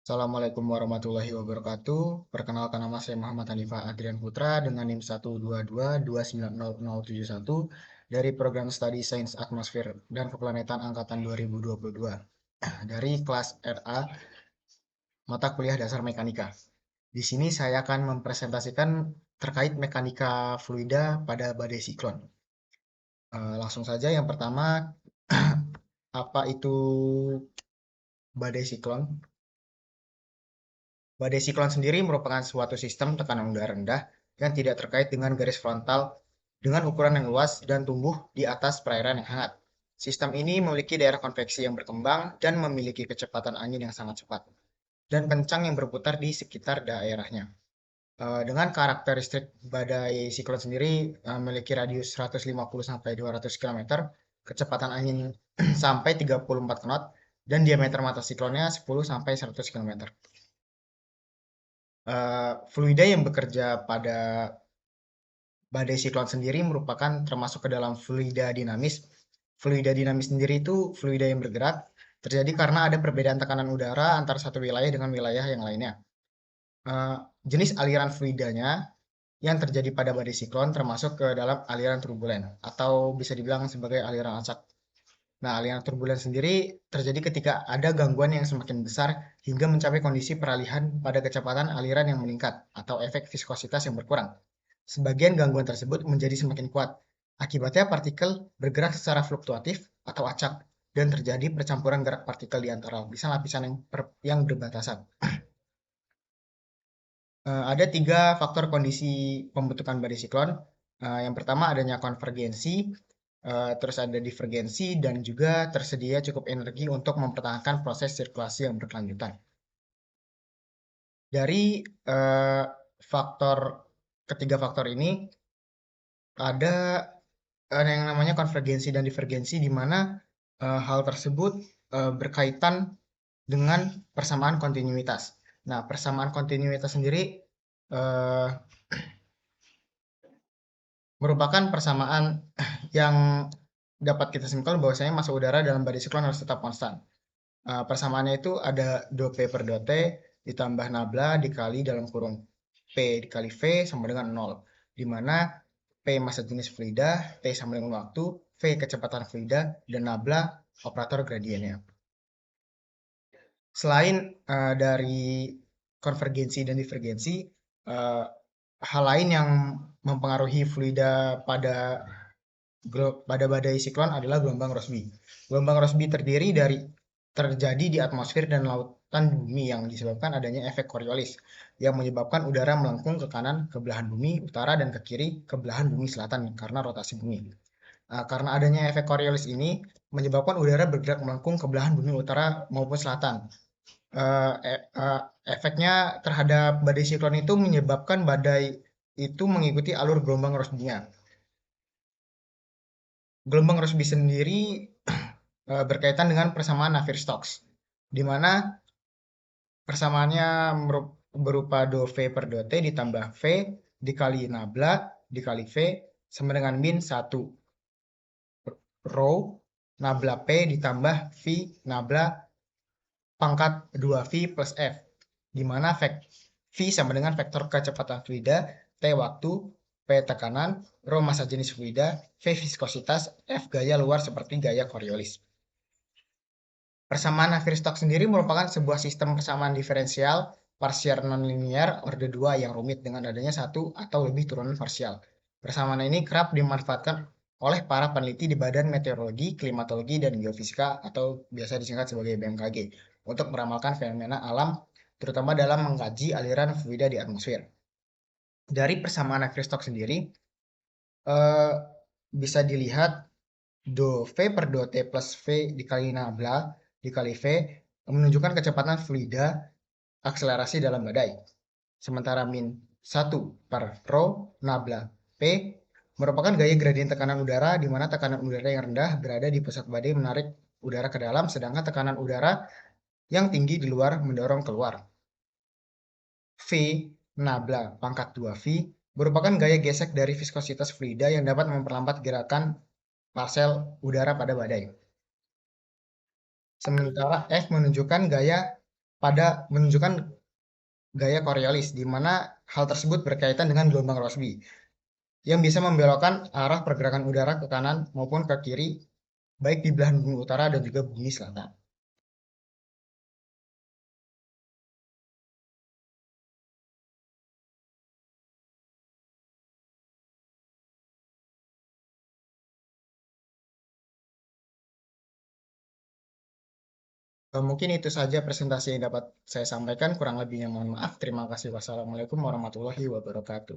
Assalamualaikum warahmatullahi wabarakatuh. Perkenalkan nama saya Muhammad Hanifah Adrian Putra dengan NIM 122290071 dari program Studi Sains Atmosfer dan Keplanetan Angkatan 2022 dari kelas RA Mata Kuliah Dasar Mekanika. Di sini saya akan mempresentasikan terkait mekanika fluida pada badai siklon. Langsung saja yang pertama, apa itu badai siklon? Badai siklon sendiri merupakan suatu sistem tekanan udara rendah yang tidak terkait dengan garis frontal dengan ukuran yang luas dan tumbuh di atas perairan yang hangat. Sistem ini memiliki daerah konveksi yang berkembang dan memiliki kecepatan angin yang sangat cepat dan kencang yang berputar di sekitar daerahnya. Dengan karakteristik badai siklon sendiri memiliki radius 150 sampai 200 km, kecepatan angin sampai 34 knot, dan diameter mata siklonnya 10 sampai 100 km. Fluida yang bekerja pada badai siklon sendiri merupakan termasuk ke dalam fluida dinamis. Fluida dinamis sendiri itu fluida yang bergerak, terjadi karena ada perbedaan tekanan udara antara satu wilayah dengan wilayah yang lainnya. Eh, Jenis aliran fluidanya yang terjadi pada badai siklon termasuk ke dalam aliran turbulen atau bisa dibilang sebagai aliran acak. Nah, aliran turbulen sendiri terjadi ketika ada gangguan yang semakin besar hingga mencapai kondisi peralihan pada kecepatan aliran yang meningkat atau efek viskositas yang berkurang. Sebagian gangguan tersebut menjadi semakin kuat. Akibatnya partikel bergerak secara fluktuatif atau acak dan terjadi percampuran gerak partikel di antara lapisan-lapisan yang berbatasan. Ada tiga faktor kondisi pembentukan badai siklon. Yang pertama adanya konvergensi, terus ada divergensi, dan juga tersedia cukup energi untuk mempertahankan proses sirkulasi yang berkelanjutan. Dari eh, faktor ketiga faktor ini ada yang namanya konvergensi dan divergensi di mana hal tersebut berkaitan dengan persamaan kontinuitas. Nah, persamaan kontinuitas sendiri eh, merupakan persamaan yang dapat kita simpulkan bahwasanya massa udara dalam badai siklon harus tetap konstan. Persamaannya itu ada do P per do T ditambah nabla dikali dalam kurung P dikali V sama dengan 0. Di mana P massa jenis fluida, T sama dengan waktu, V kecepatan fluida, dan nabla operator gradiennya. Selain dari konvergensi dan divergensi, uh, hal lain yang mempengaruhi fluida pada badai siklon adalah gelombang Rossby. Gelombang Rossby terjadi di atmosfer dan lautan bumi yang disebabkan adanya efek Coriolis yang menyebabkan udara melengkung ke kanan ke belahan bumi utara dan ke kiri ke belahan bumi selatan karena rotasi bumi. Karena adanya efek Coriolis ini menyebabkan udara bergerak melengkung ke belahan bumi utara maupun selatan. Eh, e- eh, Efeknya terhadap badai siklon itu menyebabkan badai itu mengikuti alur gelombang Rossby-nya. Gelombang Rossby sendiri berkaitan dengan persamaan Navier-Stokes, di mana persamaannya berupa do V per do T ditambah V dikali nabla dikali V sama dengan min 1 rho nabla P ditambah V nabla pangkat 2V plus F, di mana V sama dengan vektor kecepatan fluida, T waktu, P tekanan, rho massa jenis fluida, V viskositas, F gaya luar seperti gaya Coriolis. Persamaan Navier-Stokes sendiri merupakan sebuah sistem persamaan diferensial parsial nonlinear orde 2 yang rumit dengan adanya satu atau lebih turunan parsial. Persamaan ini kerap dimanfaatkan oleh para peneliti di Badan Meteorologi, Klimatologi, dan Geofisika atau biasa disingkat sebagai BMKG untuk meramalkan fenomena alam terutama dalam mengkaji aliran fluida di atmosfer. Dari persamaan Navier-Stokes sendiri eh, bisa dilihat do V per do T plus V dikali nabla dikali V menunjukkan kecepatan fluida akselerasi dalam badai. Sementara min 1 per rho nabla P merupakan gaya gradien tekanan udara di mana tekanan udara yang rendah berada di pusat badai menarik udara ke dalam sedangkan tekanan udara yang tinggi di luar mendorong keluar. V nabla pangkat 2V merupakan gaya gesek dari viskositas fluida yang dapat memperlambat gerakan parsel udara pada badai. Sementara F menunjukkan gaya pada menunjukkan gaya Coriolis, di mana hal tersebut berkaitan dengan gelombang Rossby yang bisa membelokkan arah pergerakan udara ke kanan maupun ke kiri, baik di belahan bumi utara dan juga bumi selatan. Mungkin itu saja presentasi yang dapat saya sampaikan. Kurang lebihnya mohon maaf. Terima kasih. Wassalamualaikum warahmatullahi wabarakatuh.